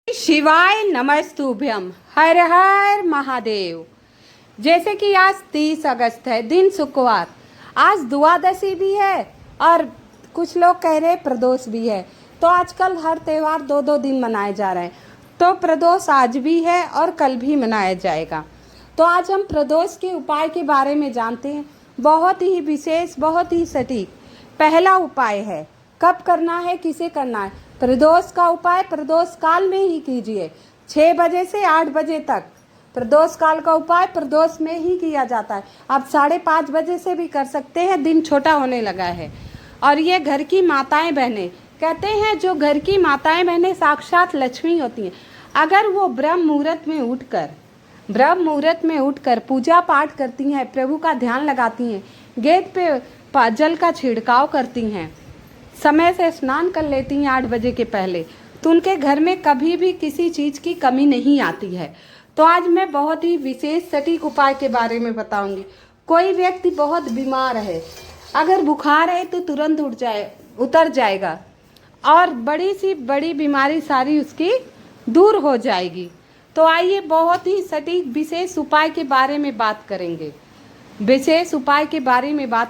शिवाय नमस्तुभ्यम। हर हर महादेव। जैसे कि आज 30 अगस्त है, दिन शुक्रवार। आज द्वादशी भी है और कुछ लोग कह रहे हैं प्रदोष भी है। तो आजकल हर त्यौहार दो दो दिन मनाए जा रहे हैं। तो प्रदोष आज भी है और कल भी मनाया जाएगा। तो आज हम प्रदोष के उपाय के बारे में जानते हैं। बहुत ही विशेष, बहुत ही सटीक। पहला उपाय है, कब करना है, किसे करना है। प्रदोष का उपाय प्रदोष काल में ही कीजिए, 6 बजे से 8 बजे तक। प्रदोष काल का उपाय प्रदोष में ही किया जाता है। आप 5:30 बजे से भी कर सकते हैं, दिन छोटा होने लगा है। और ये घर की माताएं बहनें, कहते हैं जो घर की माताएं बहनें साक्षात लक्ष्मी होती हैं। अगर वो ब्रह्म मुहूर्त में उठकर पूजा पाठ करती हैं, प्रभु का ध्यान लगाती हैं, गेट पे जल का छिड़काव करती हैं, समय से स्नान कर लेती हैं 8 बजे के पहले, तो उनके घर में कभी भी किसी चीज़ की कमी नहीं आती है। तो आज मैं बहुत ही विशेष सटीक उपाय के बारे में बताऊंगी। कोई व्यक्ति बहुत बीमार है, अगर बुखार है तो तुरंत उतर जाएगा और बड़ी सी बड़ी बीमारी सारी उसकी दूर हो जाएगी। तो आइए बहुत ही सटीक विशेष उपाय के बारे में बात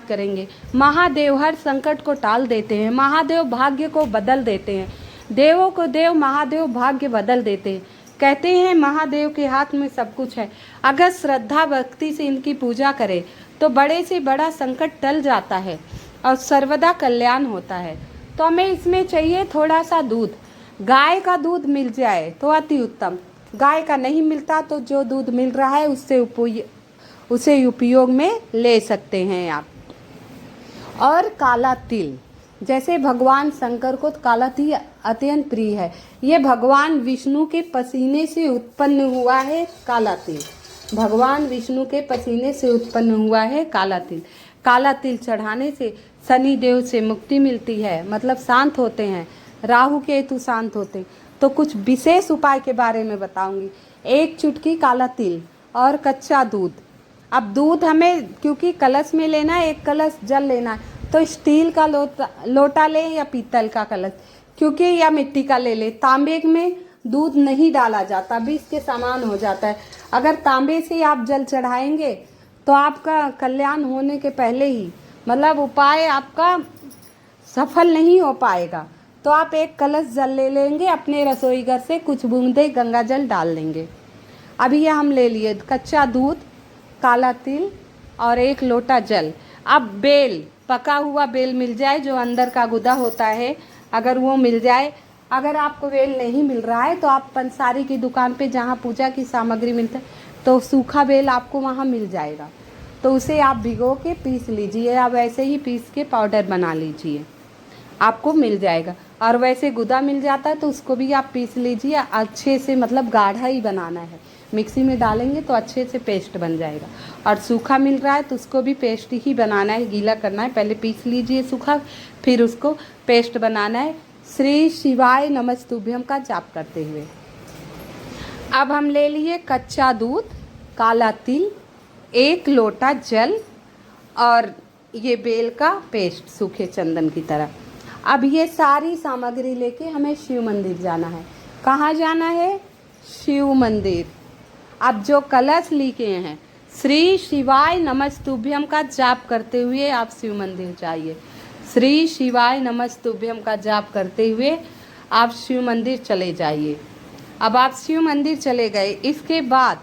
करेंगे। महादेव हर संकट को टाल देते हैं। महादेव भाग्य को बदल देते हैं। देवों को देव महादेव भाग्य बदल देते हैं। कहते हैं महादेव के हाथ में सब कुछ है। अगर श्रद्धा भक्ति से इनकी पूजा करें तो बड़े से बड़ा संकट टल जाता है और सर्वदा कल्याण होता है। तो हमें इसमें चाहिए थोड़ा सा दूध। गाय का दूध मिल जाए तो अति उत्तम। गाय का नहीं मिलता तो जो दूध मिल रहा है उसे उपयोग में ले सकते हैं आप। और काला तिल, जैसे भगवान शंकर को काला तिल अत्यंत प्रिय है। ये भगवान विष्णु के पसीने से उत्पन्न हुआ है काला तिल। भगवान विष्णु के पसीने से उत्पन्न हुआ है काला तिल। काला तिल चढ़ाने से शनि देव से मुक्ति मिलती है, मतलब शांत होते हैं, राहु केतु शांत होते हैं। तो कुछ विशेष उपाय के बारे में बताऊंगी। 1 चुटकी काला तिल और कच्चा दूध। अब दूध हमें क्योंकि कलश में लेना है, 1 कलश जल लेना है, तो स्टील का लोटा ले या पीतल का कलश, क्योंकि या मिट्टी का ले ले। तांबे में दूध नहीं डाला जाता, विष के समान हो जाता है। अगर तांबे से आप जल चढ़ाएंगे तो आपका कल्याण होने के पहले ही, मतलब उपाय आपका सफल नहीं हो पाएगा। तो आप 1 कलश जल ले लेंगे, अपने रसोई घर से कुछ बूंदे गंगा जल डाल लेंगे। अभी ये हम ले लिए कच्चा दूध, काला तिल और 1 लोटा जल। अब बेल, पका हुआ बेल मिल जाए, जो अंदर का गुदा होता है, अगर वो मिल जाए। अगर आपको बेल नहीं मिल रहा है तो आप पंसारी की दुकान पे जहाँ पूजा की सामग्री मिलता है तो सूखा बेल आपको वहाँ मिल जाएगा। तो उसे आप भिगो के पीस लीजिए, या वैसे ही पीस के पाउडर बना लीजिए, आपको मिल जाएगा। और वैसे गुदा मिल जाता है तो उसको भी आप पीस लीजिए अच्छे से, मतलब गाढ़ा ही बनाना है। मिक्सी में डालेंगे तो अच्छे से पेस्ट बन जाएगा। और सूखा मिल रहा है तो उसको भी पेस्ट ही बनाना है, गीला करना है। पहले पीस लीजिए सूखा, फिर उसको पेस्ट बनाना है, श्री शिवाय नमस्तुभ्यम का जाप करते हुए। अब हम ले लिए कच्चा दूध, काला तिल, 1 लोटा जल और ये बेल का पेस्ट सूखे चंदन की तरह। अब ये सारी सामग्री लेके हमें शिव मंदिर जाना है। कहाँ जाना है? शिव मंदिर। अब जो कलश लेके हैं, श्री शिवाय नमस्तुभ्यम का जाप करते हुए आप शिव मंदिर जाइए। श्री शिवाय नमस्तुभ्यम का जाप करते हुए आप शिव मंदिर चले जाइए। अब आप शिव मंदिर चले गए, इसके बाद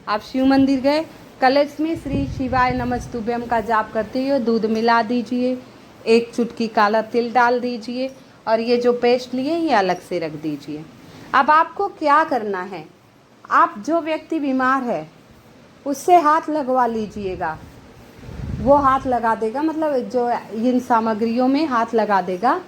आप शिव मंदिर गए, कलश में श्री शिवाय नमस्तुभ्यम का जाप करते हुए दूध मिला दीजिए, 1 चुटकी काला तिल डाल दीजिए और ये जो पेस्ट लिए ये अलग से रख दीजिए। अब आपको क्या करना है, आप जो व्यक्ति बीमार है उससे हाथ लगवा लीजिएगा। वो हाथ लगा देगा, मतलब जो इन सामग्रियों में हाथ लगा देगा,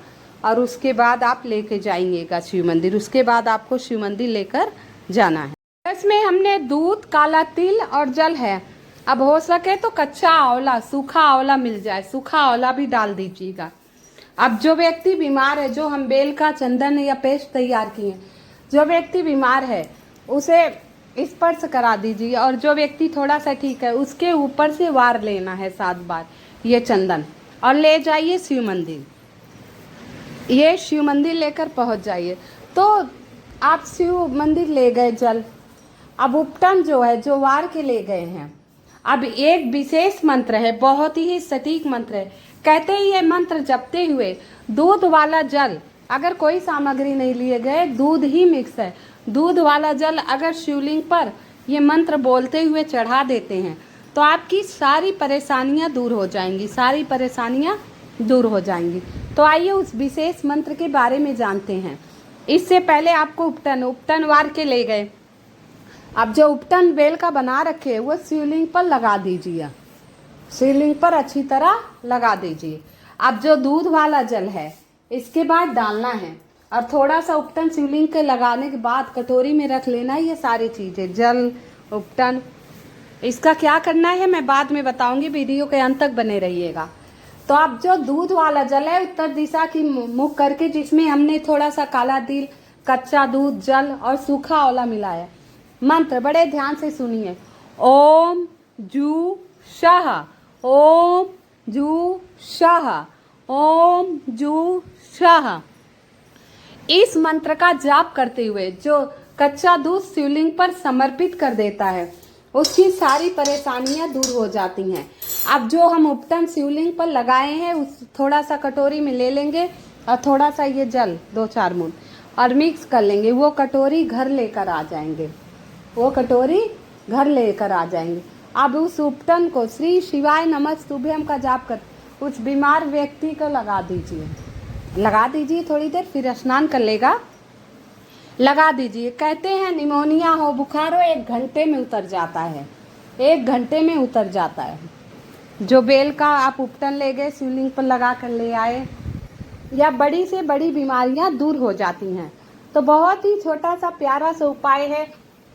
और उसके बाद आप लेके जाइएगा शिव मंदिर। उसके बाद आपको शिव मंदिर लेकर जाना है। इसमें हमने दूध, काला तिल और जल है। अब हो सके तो कच्चा आंवला, सूखा आंवला मिल जाए, सूखा आंवला भी डाल दीजिएगा। अब जो व्यक्ति बीमार है, जो हम बेल का चंदन या पेस्ट तैयार किए, जो व्यक्ति बीमार है उसे स्पर्श करा दीजिए। और जो व्यक्ति थोड़ा सा ठीक है उसके ऊपर से वार लेना है 7 बार ये चंदन, और ले जाइए शिव मंदिर। ये शिव मंदिर लेकर पहुंच जाइए। तो आप शिव मंदिर ले गए जल, अब उपटन जो है जो वार के ले गए हैं। अब एक विशेष मंत्र है, बहुत ही सटीक मंत्र है। कहते हैं ये मंत्र जपते हुए दूध वाला जल, अगर कोई सामग्री नहीं लिए गए, दूध ही मिक्स है, दूध वाला जल अगर शिवलिंग पर ये मंत्र बोलते हुए चढ़ा देते हैं तो आपकी सारी परेशानियां दूर हो जाएंगी, सारी परेशानियां दूर हो जाएंगी। तो आइए उस विशेष मंत्र के बारे में जानते हैं। इससे पहले आपको उपटन वार के ले गए। अब जो उपटन बेल का बना रखे वो शिवलिंग पर लगा दीजिए, शिवलिंग पर अच्छी तरह लगा दीजिए। अब जो दूध वाला जल है इसके बाद डालना है, और थोड़ा सा उपटन शिवलिंग के लगाने के बाद कटोरी में रख लेना है। ये सारी चीज़ें जल उपटन, इसका क्या करना है मैं बाद में बताऊंगी, वीडियो के अंत तक बने रहिएगा। तो अब जो दूध वाला जल है उत्तर दिशा की मुख करके, जिसमें हमने थोड़ा सा काला तिल, कच्चा दूध, जल और सूखा आंवला मिलाया। मंत्र बड़े ध्यान से सुनिए। ओम जू शाह, ओम जू शाह, ओम जू शाह। इस मंत्र का जाप करते हुए जो कच्चा दूध शिवलिंग पर समर्पित कर देता है उसकी सारी परेशानियां दूर हो जाती हैं। अब जो हम उपटन शिवलिंग पर लगाए हैं उस थोड़ा सा कटोरी में ले लेंगे और थोड़ा सा ये जल 2-4 बूंद और मिक्स कर लेंगे। वो कटोरी घर लेकर आ जाएंगे, वो कटोरी घर लेकर आ जाएंगे। अब उस उपटन को श्री शिवाय नमस्तुभ्यम का जाप कर उस बीमार व्यक्ति को लगा दीजिए, लगा दीजिए थोड़ी देर, फिर स्नान कर लेगा, लगा दीजिए। कहते हैं निमोनिया हो, बुखार हो, 1 घंटे में उतर जाता है, 1 घंटे में उतर जाता है। जो बेल का आप उपटन ले गए शिवलिंग पर लगा कर ले आए, या बड़ी से बड़ी बीमारियां दूर हो जाती हैं। तो बहुत ही छोटा सा प्यारा सा उपाय है।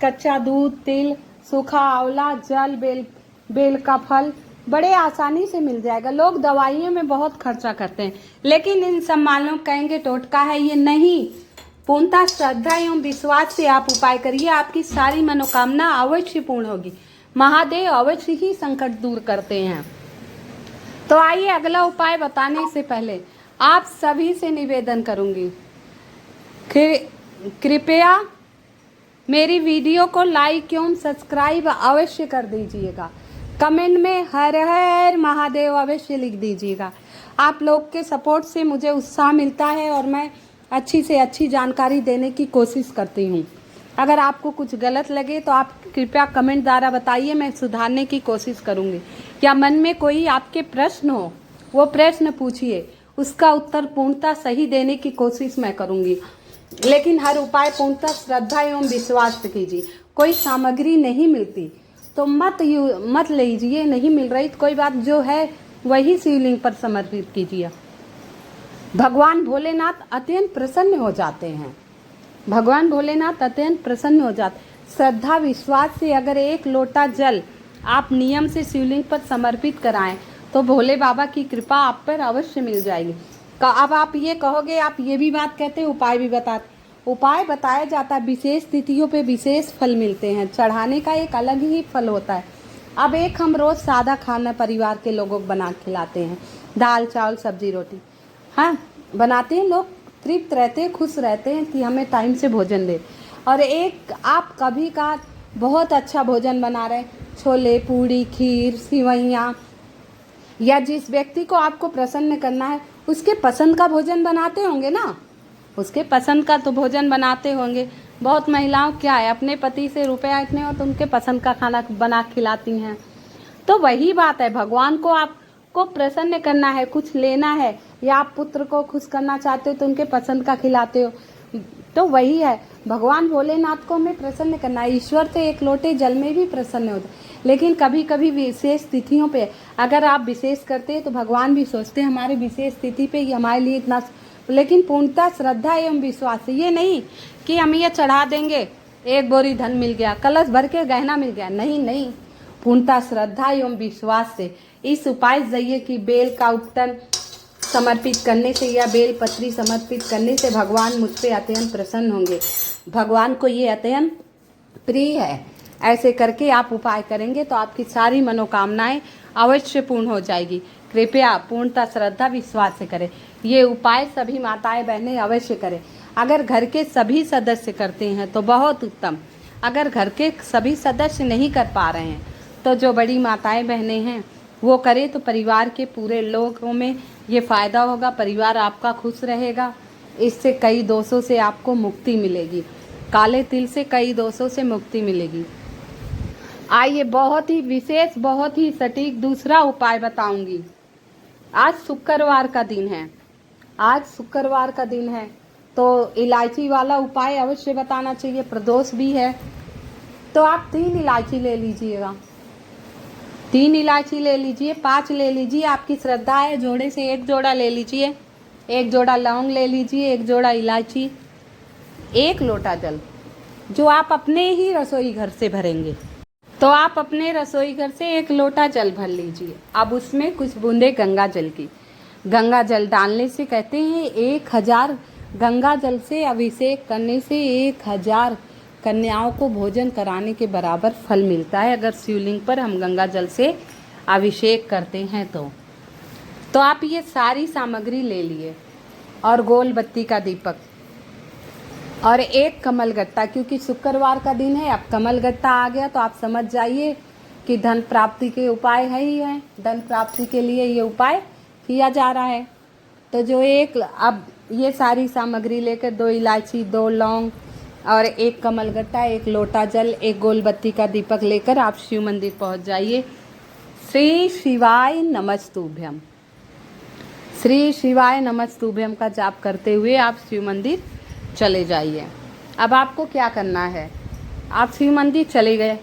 कच्चा दूध, तिल, सूखा आंवला, जल, बेल का फल बड़े आसानी से मिल जाएगा। लोग दवाइयों में बहुत खर्चा करते हैं, लेकिन इन सब मालूम कहेंगे टोटका है, ये नहीं। पूर्णतः श्रद्धा एवं विश्वास से आप उपाय करिए, आपकी सारी मनोकामना अवश्य पूर्ण होगी। महादेव अवश्य ही संकट दूर करते हैं। तो आइए अगला उपाय बताने से पहले आप सभी से निवेदन करूंगी, कृपया मेरी वीडियो को लाइक एवं सब्सक्राइब अवश्य कर दीजिएगा। कमेंट में हर हर महादेव अवश्य लिख दीजिएगा। आप लोग के सपोर्ट से मुझे उत्साह मिलता है और मैं अच्छी से अच्छी जानकारी देने की कोशिश करती हूँ। अगर आपको कुछ गलत लगे तो आप कृपया कमेंट द्वारा बताइए, मैं सुधारने की कोशिश करूँगी। या मन में कोई आपके प्रश्न हो वो प्रश्न पूछिए, उसका उत्तर पूर्णतः सही देने की कोशिश मैं करूँगी। लेकिन हर उपाय पूर्णतः श्रद्धा एवं विश्वास से कीजिए। कोई सामग्री नहीं मिलती तो मत लीजिए, नहीं मिल रही तो कोई बात, जो है वही शिवलिंग पर समर्पित कीजिए। भगवान भोलेनाथ अत्यंत प्रसन्न हो जाते हैं, भगवान भोलेनाथ अत्यंत प्रसन्न हो जाते। श्रद्धा विश्वास से अगर 1 लोटा जल आप नियम से शिवलिंग पर समर्पित कराएं तो भोले बाबा की कृपा आप पर अवश्य मिल जाएगी। अब आप ये कहोगे, आप ये भी बात कहते हैं उपाय भी बताते, उपाय बताया जाता है, विशेष तिथियों पे विशेष फल मिलते हैं, चढ़ाने का एक अलग ही फल होता है। अब एक हम रोज़ सादा खाना परिवार के लोगों को बना खिलाते हैं, दाल चावल सब्जी रोटी, हाँ बनाते हैं, लोग तृप्त रहते हैं, खुश रहते हैं कि हमें टाइम से भोजन दे। और एक आप कभी का बहुत अच्छा भोजन बना रहे, छोले पूड़ी खीर सिवैयाँ, या जिस व्यक्ति को आपको प्रसन्न करना है उसके पसंद का भोजन बनाते होंगे ना, उसके पसंद का तो भोजन बनाते होंगे। बहुत महिलाओं क्या है, अपने पति से रुपया इतने हो तो उनके पसंद का खाना बना खिलाती हैं। तो वही बात है, भगवान को आपको प्रसन्न करना है, कुछ लेना है, या आप पुत्र को खुश करना चाहते हो तो उनके पसंद का खिलाते हो। तो वही है, भगवान भोलेनाथ को हमें प्रसन्न करना है। ईश्वर तो 1 लोटे जल में भी प्रसन्न होता है, लेकिन कभी कभी विशेष तिथियों पे अगर आप विशेष करते हैं तो भगवान भी सोचते हैं हमारे विशेष तिथि पे ही हमारे लिए इतना। लेकिन पूर्णतः श्रद्धा एवं विश्वास से, ये नहीं कि हम ये चढ़ा देंगे 1 बोरी धन मिल गया, कलश भर के गहना मिल गया, नहीं, पूर्णतः श्रद्धा एवं विश्वास से इस उपाय जाइए कि बेल का उपटन समर्पित करने से या बेल पत्री समर्पित करने से भगवान मुझ पे अत्यंत प्रसन्न होंगे, भगवान को ये अत्यंत प्रिय है। ऐसे करके आप उपाय करेंगे तो आपकी सारी मनोकामनाएं अवश्य पूर्ण हो जाएगी। कृपया पूर्णतः श्रद्धा विश्वास से करें, ये उपाय सभी माताएं बहनें अवश्य करें। अगर घर के सभी सदस्य करते हैं तो बहुत उत्तम। अगर घर के सभी सदस्य नहीं कर पा रहे हैं तो जो बड़ी माताएं बहनें हैं वो करें, तो परिवार के पूरे लोगों में ये फ़ायदा होगा, परिवार आपका खुश रहेगा। इससे कई दोषों से आपको मुक्ति मिलेगी, काले तिल से कई दोषों से मुक्ति मिलेगी। आइए बहुत ही विशेष, बहुत ही सटीक दूसरा उपाय बताऊंगी। आज शुक्रवार का दिन है, आज शुक्रवार का दिन है तो इलायची वाला उपाय अवश्य बताना चाहिए, प्रदोष भी है। तो आप 3 इलायची ले लीजिएगा, 3 इलायची ले लीजिए, 5 ले लीजिए, आपकी श्रद्धा है। जोड़े से 1 जोड़ा ले लीजिए, 1 जोड़ा लौंग ले लीजिए, 1 जोड़ा इलायची, 1 लोटा जल जो आप अपने ही रसोई घर से भरेंगे। तो आप अपने रसोई घर से 1 लोटा जल भर लीजिए। अब उसमें कुछ बूंदे गंगा जल की, गंगा जल डालने से कहते हैं 1000 गंगा जल से अभिषेक करने से 1000 कन्याओं को भोजन कराने के बराबर फल मिलता है, अगर शिवलिंग पर हम गंगा जल से अभिषेक करते हैं तो आप ये सारी सामग्री ले लिए और गोल बत्ती का दीपक और 1 कमल गट्टा, क्योंकि शुक्रवार का दिन है। अब कमल गट्टा आ गया तो आप समझ जाइए कि धन प्राप्ति के उपाय है ही है, धन प्राप्ति के लिए ये उपाय किया जा रहा है। तो जो अब ये सारी सामग्री लेकर 2 इलायची, 2 लौंग और 1 कमल गट्टा, 1 लोटा जल, 1 गोल बत्ती का दीपक लेकर आप शिव मंदिर पहुंच जाइए। श्री शिवाय नमस्तुभ्यम, श्री शिवाय नमस्तुभ्यम का जाप करते हुए आप शिव मंदिर चले जाइए। अब आपको क्या करना है, आप शिव मंदिर चले गए,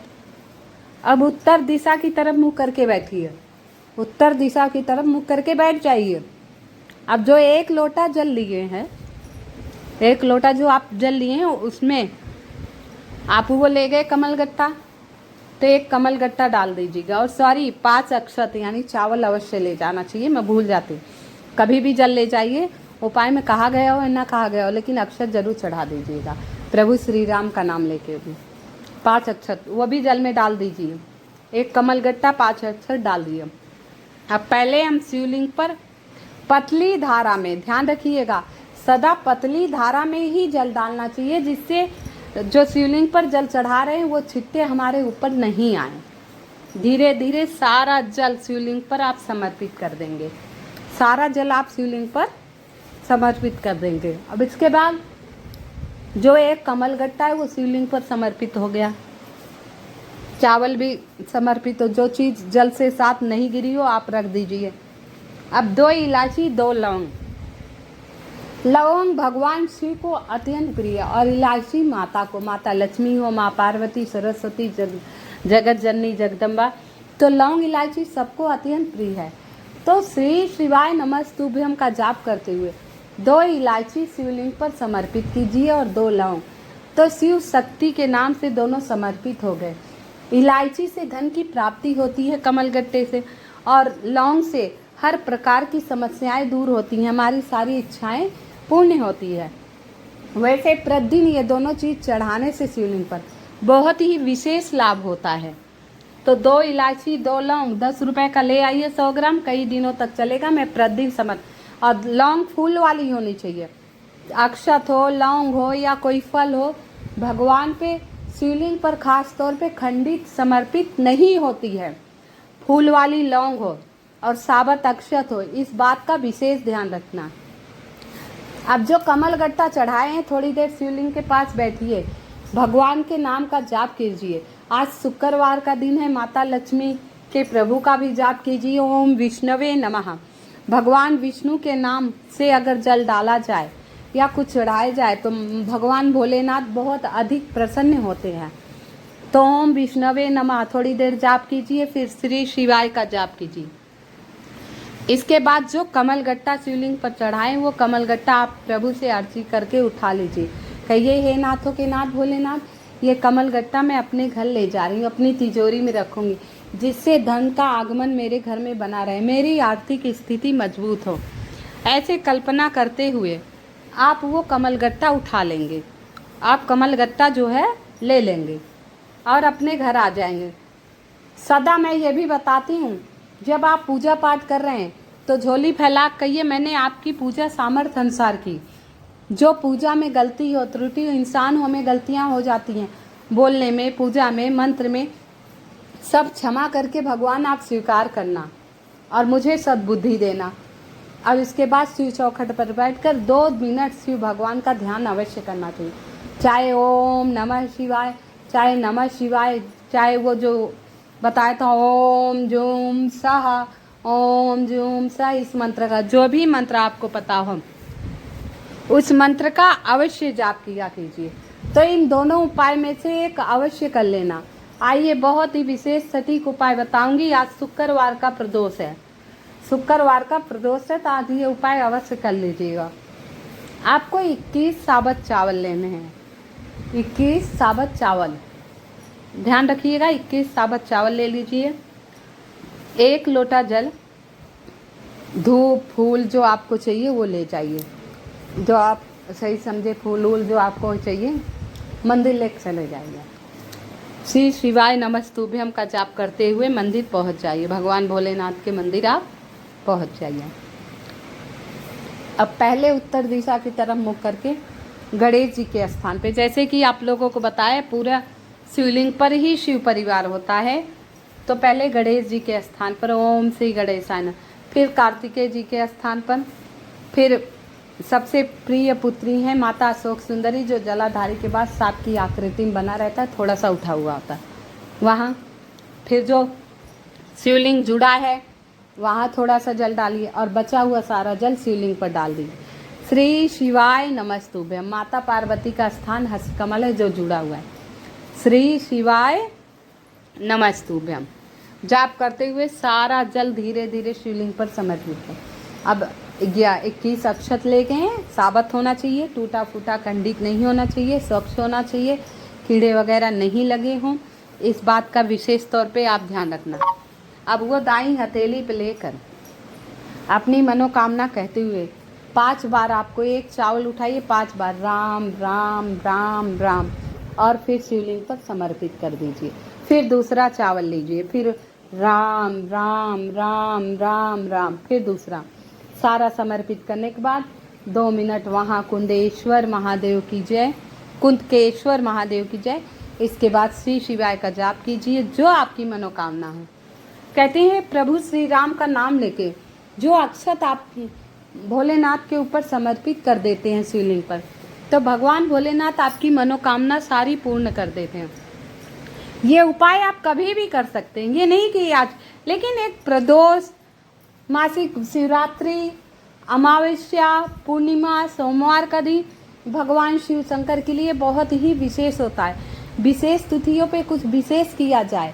अब उत्तर दिशा की तरफ मुँह करके बैठिए, उत्तर दिशा की तरफ मुँह करके बैठ जाइए। अब जो 1 लोटा जल लिए हैं, 1 लोटा जो आप जल लिए हैं उसमें आप वो ले गए कमल गट्टा, तो 1 कमल गट्टा डाल दीजिएगा। और सॉरी 5 अक्षत यानी चावल अवश्य ले जाना चाहिए, मैं भूल जाती। कभी भी जल ले जाइए, उपाय में कहा गया हो या ना कहा गया हो, लेकिन अक्षत जरूर चढ़ा दीजिएगा, प्रभु श्री राम का नाम लेके भी। 5 अक्षत वो भी जल में डाल दीजिए, 1 कमल गट्टा 5 अक्षत डाल दिए। अब पहले हम शिवलिंग पर पतली धारा में, ध्यान रखिएगा सदा पतली धारा में ही जल डालना चाहिए, जिससे जो शिवलिंग पर जल चढ़ा रहे हैं वो छिट्टे हमारे ऊपर नहीं आए। धीरे धीरे सारा जल शिवलिंग पर आप समर्पित कर देंगे, सारा जल आप शिवलिंग पर समर्पित कर देंगे। अब इसके बाद जो 1 कमल गट्टा है वो शिवलिंग पर समर्पित हो गया, चावल भी समर्पित हो, जो चीज़ जल से साथ नहीं गिरी हो आप रख दीजिए। अब 2 इलायची, 2 लौंग, लौंग भगवान शिव को अत्यंत प्रिय और इलायची माता को, माता लक्ष्मी हो, माँ पार्वती, सरस्वती, जगत जननी जगदम्बा, तो लौंग इलायची सबको अत्यंत प्रिय है। तो श्री शिवाय नमस्तुभ्यम का जाप करते हुए 2 इलायची शिवलिंग पर समर्पित कीजिए और 2 लौंग, तो शिव शक्ति के नाम से दोनों समर्पित हो गए। इलायची से धन की प्राप्ति होती है, कमल गट्टे से, और लौंग से हर प्रकार की समस्याएं दूर होती हैं, हमारी सारी इच्छाएं पूर्ण होती है। वैसे प्रतिदिन ये दोनों चीज़ चढ़ाने से शिवलिंग पर बहुत ही विशेष लाभ होता है। तो 2 इलायची, 2 लौंग 10 रुपए का ले आइए, 100 ग्राम, कई दिनों तक चलेगा, मैं प्रतिदिन समझ। और लौंग फूल वाली होनी चाहिए, अक्षत हो, लौंग हो या कोई फल हो, भगवान पे शिवलिंग पर खास तौर पे खंडित समर्पित नहीं होती है। फूल वाली लौंग हो और साबत अक्षत हो, इस बात का विशेष ध्यान रखना। अब जो कमल गट्टा चढ़ाए हैं, थोड़ी देर शिवलिंग के पास बैठिए, भगवान के नाम का जाप कीजिए। आज शुक्रवार का दिन है, माता लक्ष्मी के प्रभु का भी जाप कीजिए। ओम विष्णवे नमः। भगवान विष्णु के नाम से अगर जल डाला जाए या कुछ चढ़ाया जाए तो भगवान भोलेनाथ बहुत अधिक प्रसन्न होते हैं। तो ओम विष्णवे नमः थोड़ी देर जाप कीजिए, फिर श्री शिवाय का जाप कीजिए। इसके बाद जो कमल गट्टा शिवलिंग पर चढ़ाएं, वो कमल गट्टा आप प्रभु से अर्जी करके उठा लीजिए। कहिए, हे नाथों के नाथ भोलेनाथ, ये कमल गट्टा मैं अपने घर ले जा रही हूँ, अपनी तिजोरी में रखूँगी, जिससे धन का आगमन मेरे घर में बना रहे, मेरी आर्थिक स्थिति मजबूत हो। ऐसे कल्पना करते हुए आप वो कमल गट्टा उठा लेंगे, आप कमल गट्टा जो है ले लेंगे और अपने घर आ जाएंगे। सदा मैं ये भी बताती हूँ, जब आप पूजा पाठ कर रहे हैं तो झोली फैला कहिए, मैंने आपकी पूजा सामर्थ्य अनुसार की, जो पूजा में गलती हो, त्रुटि हो, इंसान हो में गलतियाँ हो जाती हैं, बोलने में, पूजा में, मंत्र में, सब क्षमा करके भगवान आप स्वीकार करना और मुझे सद्बुद्धि देना। और इसके बाद शिव चौखट पर बैठकर 2 मिनट शिव भगवान का ध्यान अवश्य करना चाहिए। चाहे ओम नमः शिवाय, चाहे नमः शिवाय, चाहे वो जो बताया था ओम जूम सह, ओम जूम सह, इस मंत्र का जो भी मंत्र आपको पता हो उस मंत्र का अवश्य जाप किया कीजिए। तो इन दोनों उपाय में से एक अवश्य कर लेना। आइए बहुत ही विशेष सटीक उपाय बताऊंगी। आज शुक्रवार का प्रदोष है, शुक्रवार का प्रदोष है, तो आज ये उपाय अवश्य कर लीजिएगा। आपको 21 साबुत चावल लेने हैं, 21 साबुत चावल, ध्यान रखिएगा। 21 साबुत चावल ले लीजिए, 1 लोटा जल, धूप फूल जो आपको चाहिए वो ले जाइए, जो आप सही समझे, फूल वूल जो आपको चाहिए मंदिर लेकर चले जाइए। श्री शिवाय नमस्तुभ्यम का जाप करते हुए मंदिर पहुंच जाइए, भगवान भोलेनाथ के मंदिर आप पहुंच जाइए। अब पहले उत्तर दिशा की तरफ मुख करके गणेश जी के स्थान पे, जैसे कि आप लोगों को बताया पूरा शिवलिंग पर ही शिव परिवार होता है, तो पहले गणेश जी के स्थान पर ओम श्री गणेशाय नमः, फिर कार्तिकेय जी के स्थान पर, फिर सबसे प्रिय पुत्री हैं माता अशोक सुंदरी, जो जलाधारी के बाद सांप की आकृति में बना रहता है, थोड़ा सा उठा हुआ होता है वहाँ। फिर जो शिवलिंग जुड़ा है वहाँ थोड़ा सा जल डालिए और बचा हुआ सारा जल शिवलिंग पर डाल दीजिए। श्री शिवाय नमस्तुभ्यम, माता पार्वती का स्थान हस्तकमल है जो जुड़ा हुआ है। श्री शिवाय नमस्तुभ्यम जाप करते हुए सारा जल धीरे धीरे शिवलिंग पर समर्पित है। अब 21 अक्षत ले गए हैं, साबुत होना चाहिए, टूटा फूटा खंडित नहीं होना चाहिए, स्वच्छ होना चाहिए, कीड़े वगैरह नहीं लगे हों, इस बात का विशेष तौर पे आप ध्यान रखना। अब वो दाई हथेली पे लेकर अपनी मनोकामना कहते हुए 5 बार आपको एक चावल उठाइए, 5 बार राम राम राम राम, और फिर शिवलिंग पर समर्पित कर दीजिए। फिर दूसरा चावल लीजिए, फिर राम राम राम राम राम, फिर दूसरा, सारा समर्पित करने के बाद 2 मिनट वहाँ कुंदेश्वर महादेव की जय, कुंदकेश्वर महादेव की जय। इसके बाद श्री शिवाय का जाप कीजिए, जो आपकी मनोकामना हो। कहते हैं प्रभु श्री राम का नाम लेके जो अक्षत आप भोलेनाथ के ऊपर समर्पित कर देते हैं शिवलिंग पर, तो भगवान भोलेनाथ आपकी मनोकामना सारी पूर्ण कर देते हैं। ये उपाय आप कभी भी कर सकते हैं, ये नहीं कि आज, लेकिन एक प्रदोष, मासिक शिवरात्रि, अमावस्या, पूर्णिमा, सोमवार का दिन भगवान शिव शंकर के लिए बहुत ही विशेष होता है। विशेष तिथियों पे कुछ विशेष किया जाए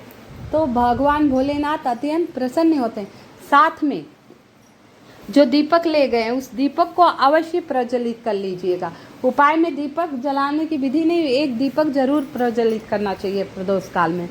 तो भगवान भोलेनाथ अत्यंत प्रसन्न होते हैं। साथ में जो दीपक ले गए हैं उस दीपक को अवश्य प्रज्वलित कर लीजिएगा। उपाय में दीपक जलाने की विधि नहीं, एक दीपक जरूर प्रज्वलित करना चाहिए प्रदोष काल में।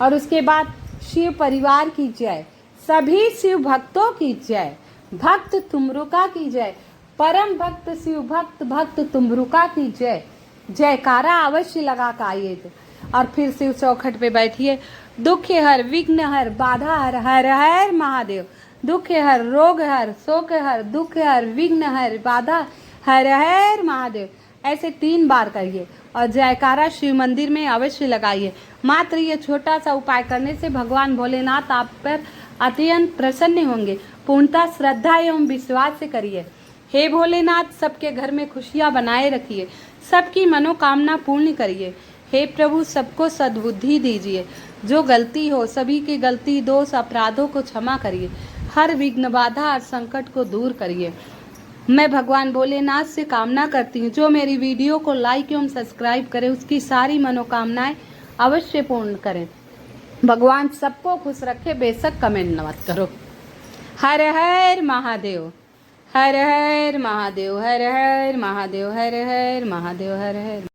और उसके बाद शिव परिवार की जय, सभी शिव भक्तों की जय, भक्त तुमरुका की जय, परम भक्त शिव भक्त भक्त तुमरुका की जय, जयकारा अवश्य लगा कर आइए। और फिर शिव चौखट पे बैठिए, दुख हर विघ्न हर बाधा हर, हर हर महादेव, दुख हर रोग हर शोक हर, दुख हर विघ्न हर बाधा हर हर महादेव, ऐसे 3 बार करिए और जयकारा शिव मंदिर में अवश्य लगाइए। मात्र ये छोटा सा उपाय करने से भगवान भोलेनाथ आप पर अत्यंत प्रसन्न होंगे। पूर्णतः श्रद्धा एवं विश्वास से करिए। हे भोलेनाथ, सबके घर में खुशियाँ बनाए रखिए, सबकी मनोकामना पूर्ण करिए। हे प्रभु, सबको सद्बुद्धि दीजिए, जो गलती हो सभी की गलती दोष अपराधों को क्षमा करिए, हर विघ्न बाधा और संकट को दूर करिए। मैं भगवान भोलेनाथ से कामना करती हूँ जो मेरी वीडियो को लाइक एवं सब्सक्राइब करे उसकी सारी मनोकामनाएं अवश्य पूर्ण करें। भगवान सबको खुश रखे, बेशक कमेंट मत करो। हर हर महादेव, हर हर महादेव, हर हर महादेव, हर हर महादेव, हर हर।